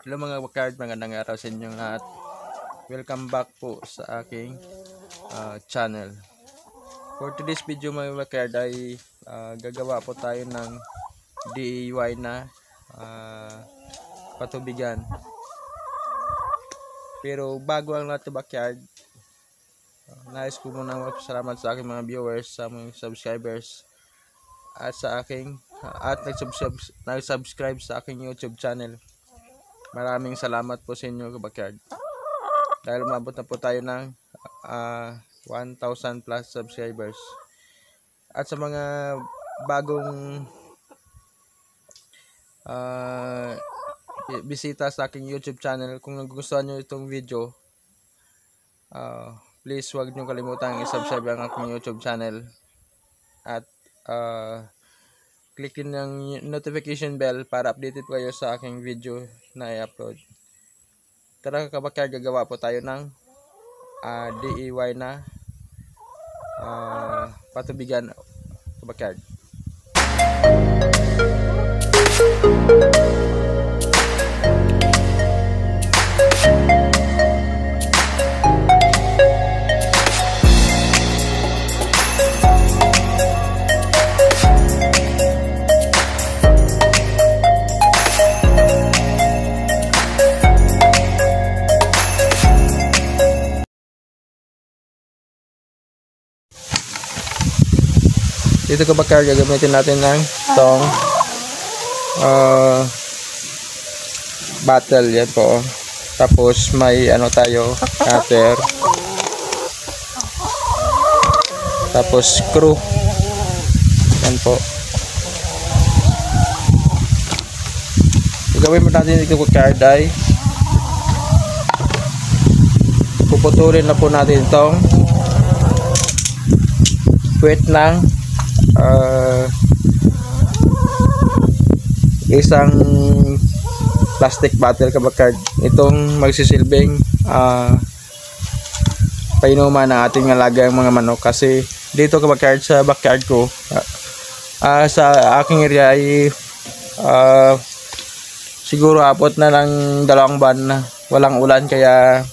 Hello mga backyard, magandang araw sa inyong lahat. Welcome back po sa aking channel. For today's video mga backyard ay gagawa po tayo ng DIY na patubigan. Pero bago ang lahat backyard, nais ko muna magpasalamat sa aking mga viewers, sa mga subscribers at sa aking nag-subscribe sa aking YouTube channel. Maraming salamat po sa inyo backyard. Dahil umabot na po tayo ng 1,000 plus subscribers. At sa mga bagong bisita sa aking YouTube channel, kung nagustuhan nyo itong video, please huwag nyo kalimutang i-subscribe ang aking YouTube channel. At click yung notification bell para updated po kayo sa aking video na i-upload. Tara kabakyard, gagawa po tayo ng DIY na patubigan kabakyard. Dito kabakyard, gagamitin natin ng itong bottle, yan po. Tapos may ano tayo, cutter. Tapos screw. Yan po. Gagawin mo natin dito kabakyard ay puputulin na po natin itong puwet ng isang plastic bottle kabakyard. Itong magsisilbing painuman ng ating alagang mga manok. Kasi dito kabakyard sa backyard ko, sa aking area ay siguro abot na ng 2 buwan na walang ulan, kaya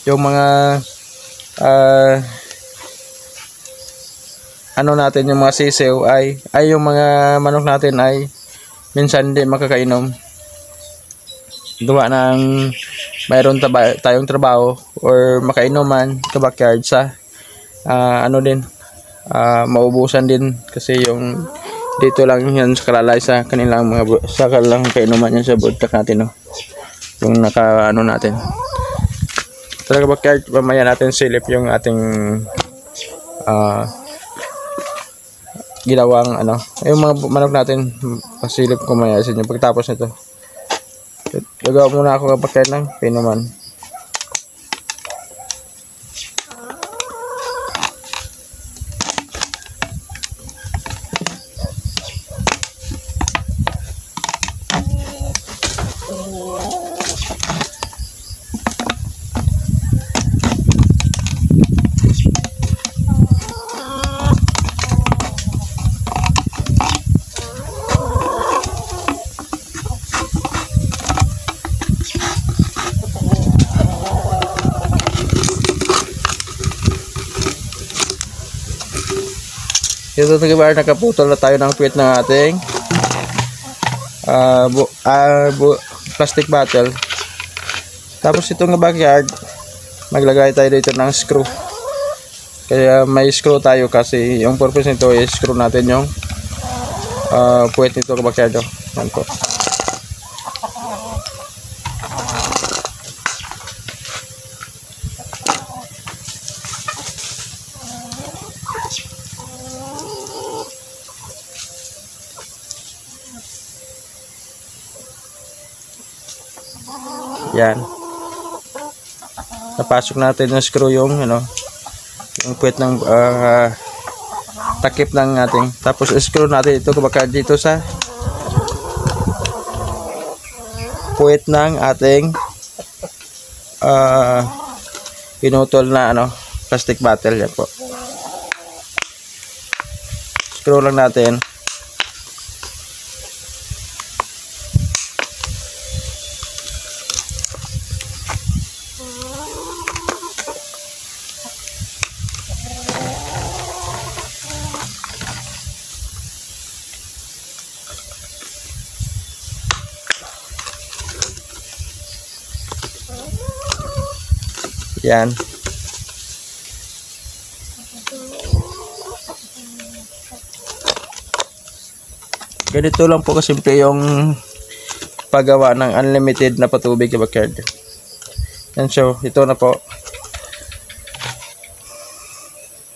yung mga natin, yung mga sisew ay yung mga manok natin ay minsan hindi makakainom. Gawa ng mayroon tayong trabaho or makainuman kabakyard sa maubusan din, kasi yung dito lang yan sa kalalay sa kanilang kainuman yan sa budtak natin, no? Yung natin. Talaga kabakyard, mamaya natin silip yung ating ginawang yung mga manok natin. Pasilip ko maya sa inyo pagtapos nito. Gagawa muna ako kabakyard ng pinuman. Dito kabakyard, nakaputol na tayo ng puwet ng ating plastic bottle. Tapos itong kabakyard, maglagay tayo dito ng screw. Kaya may screw tayo kasi yung purpose nito is screw natin yung puwet nito kabakyard. Yan po. Yan. Napasok natin yung screw yung yung puwet ng takip ng ating. Tapos screw natin ito kabakyard dito sa puwet ng ating pinutol na plastic bottle. Yan po. Screw lang natin. Yan. Ganito lang po kasimple yung paggawa ng unlimited na patubig sa backyard. Yan, so ito na po.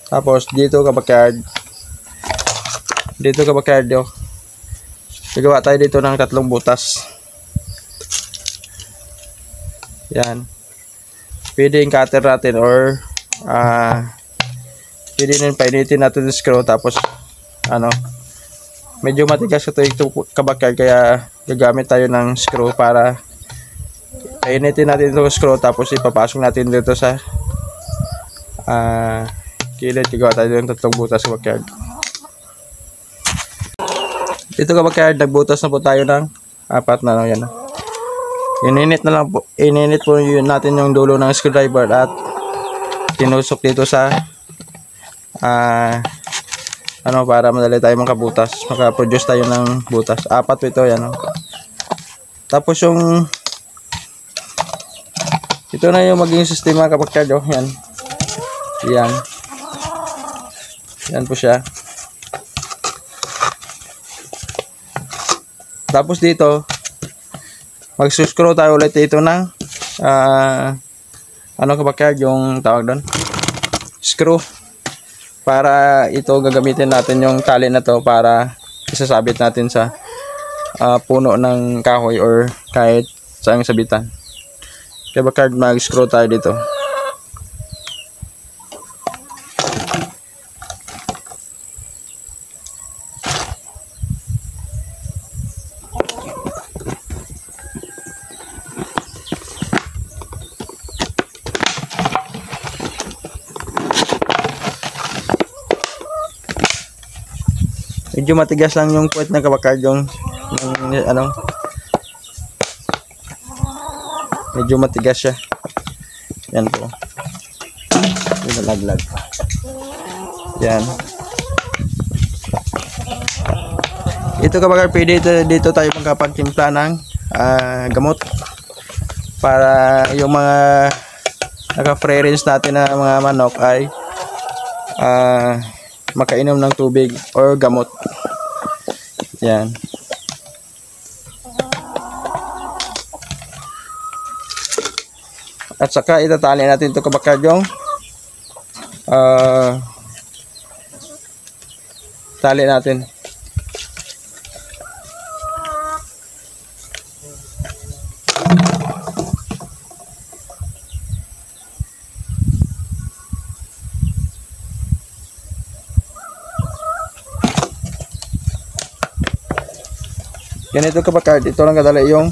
Tapos dito ka backyard. Dito ka backyard yo. Gagawa tayo dito ng 3 butas. Yan. Pwede yung cutter natin or pwede din painitin natin yung screw, tapos medyo matigas ito kabakyan, kaya gagamit tayo ng screw para painitin natin itong screw, tapos ipapasok natin dito sa kilid. Gagawa tayo ng 3 butas sa backyard. Dito kabakyan, nagbutas na po tayo ng 4 na yan. Ininit na lang po, ininit po natin yung dulo ng screwdriver at tinusok dito sa para madali tayo makabutas, makaproduce tayo ng butas. 4 po ito, yan. Tapos yung ito na yung maging sistema kapag yan. Yan. Yan po siya. Tapos dito mag-screw tayo ulit dito ng kapag yung tawag doon, screw, para ito gagamitin natin yung tali na to para isasabit natin sa puno ng kahoy or kahit saan sabitan. Kaya bakit mag-screw tayo dito. Medyo matigas lang yung puwet ng kabakard, yung medyo matigas siya. Yan po. Yung nalaglag. Yan. Ito kabakard, pwede dito tayo magkapagtimpla ng gamot para yung mga naka-free range natin na mga manok ay makainom ng tubig or gamot. Yan. At saka itatali natin ito kabakard yung tali natin. Ganito kabakard, ito lang kadali yung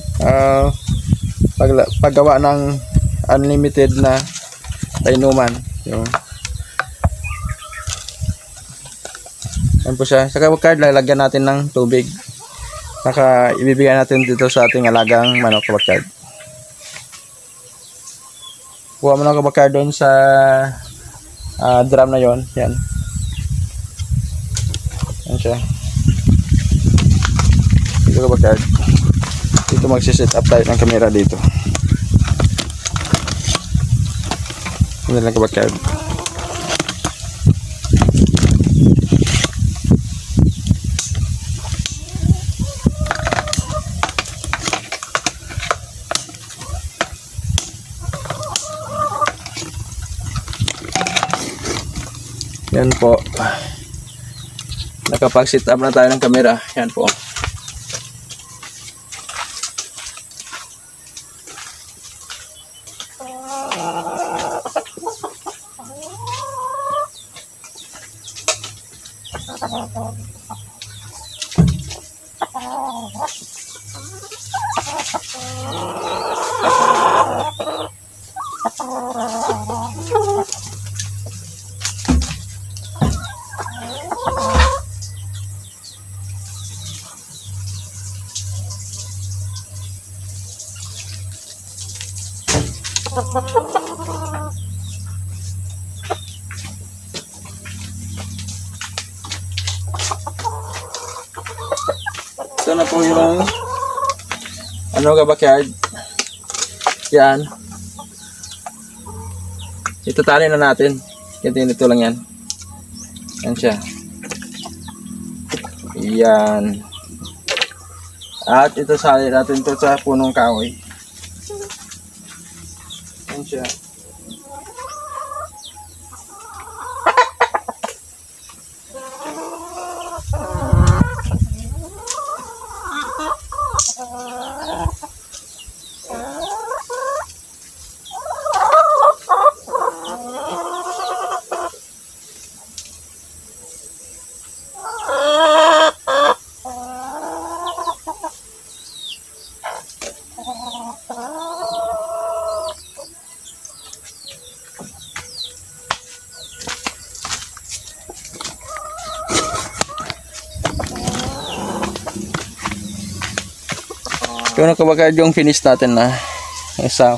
paggawa ng unlimited na painuman. Yan po siya. Sa kabakard, lalagyan natin ng tubig. Saka ibibigay natin dito sa ating alagang manok kabakard. Kuha mo ng kabakard doon sa drum na yon. Yan. Yan siya. Dito kabakard. Dito magsiset up tayo ng camera dito. Yan lang kabakard. Yan po. Nakapag-set up na tayo ng camera. Yan po. Ito na po yung kabakard. Yan. Itatali na natin. Ganito lang yan. Yan siya. Yan. At ito sali natin ito sa punong kahoy. Yan siya. Yun ang kabagad yung finish natin na isa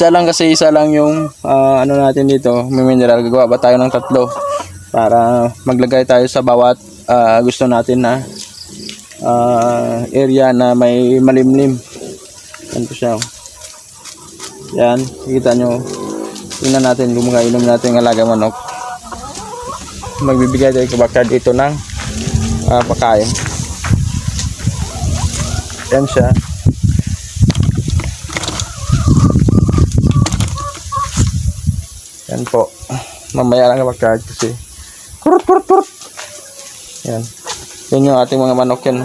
lang kasi isa lang yung ano natin dito, may mineral. Gagawa ba tayo ng 3 para maglagay tayo sa bawat gusto natin na area na may malimlim. Yan po siya. Yan, kita nyo. Tingnan natin kung makainom natin ng alaga manok. Magbibigay tayo kabagad dito ng pagkain. Yan siya. Yan po. Mamaya lang kapag kasi kurut. Yan. Yan yung ating mga manok yan.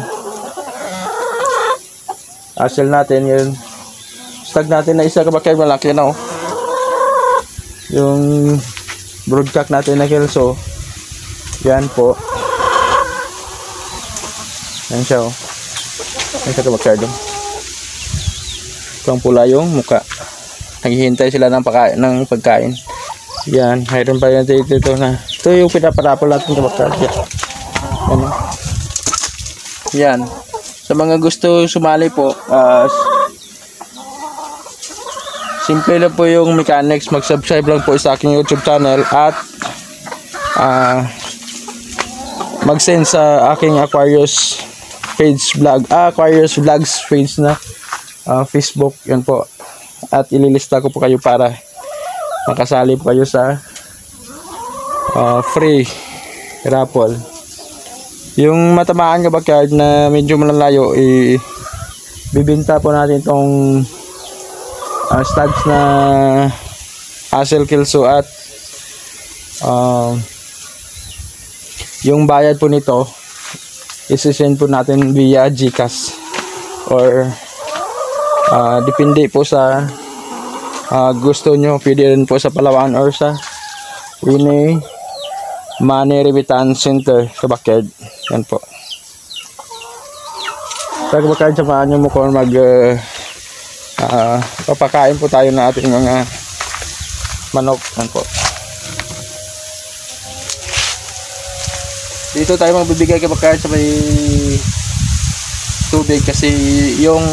Asel natin yun. Stag natin na isa kapag malaki na oh. Yung broodcock natin na kelso. Yan po. Yan siya oh. Yan siya kapag doon. Ito ang pula yung muka. Naghihintay sila ng pagkain. Yan, mayroon pa yan dito na. Ito yung pinaparapol natin kapag yan. Ano? Yan. Sa mga gusto sumali po, simple lang po yung mechanics. Mag-subscribe lang po sa aking YouTube channel at mag-send sa aking Aquarius page vlog. Aquarius Vlogs page na Facebook. Yan po. At ililista ko po kayo para makasali po kayo sa free raffle. Yung matamaan kabagad na medyo malalayo, bibinta po natin itong studs na Hassel Kelso at yung bayad po nito isi-send po natin via GCash or depende po sa gusto nyo. Pwede rin po sa Palawan or sa Winnie Money Remittance Center sa Backyard. Yan po. Sa Backyard, samahan nyo mo kung papakain po tayo na ating mga manok. Yan po. Dito tayo magbibigay kay Backyard sa may tubig kasi yung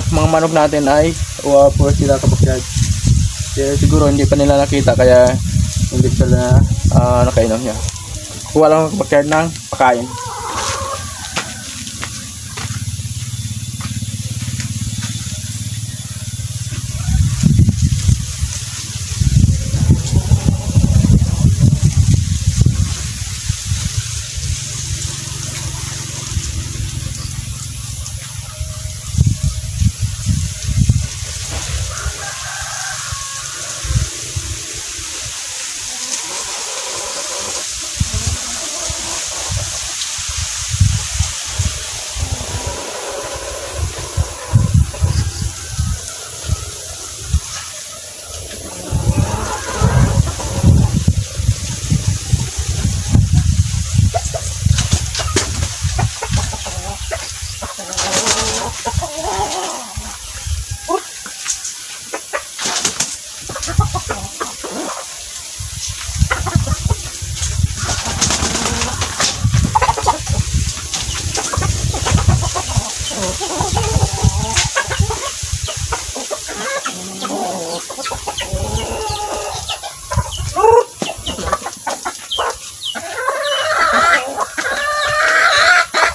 mga manok natin ay po sila kapag kaya siguro hindi pa nila nakita kaya hindi sila nakainom niya. Kuha lang kapag ng pakain.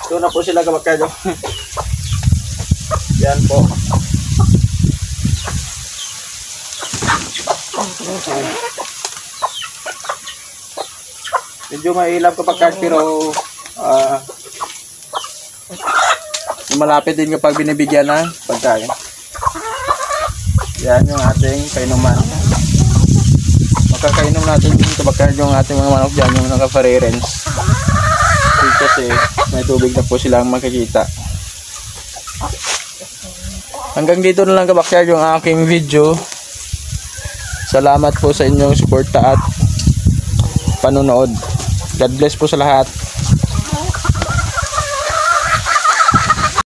Doon na po sila kabakado. Yan po. Medyo mailap kapag card pero malapit din kapag binibigyan ng pagkain. Yan yung ating kainuman. Makakainom natin kapag card yung ating mga manok dyan, yung naka-free-range. Kasi may tubig na po silang makikita. Hanggang dito na lang kabakyard yung aking video. Salamat po sa inyong suporta at panonood. God bless po sa lahat.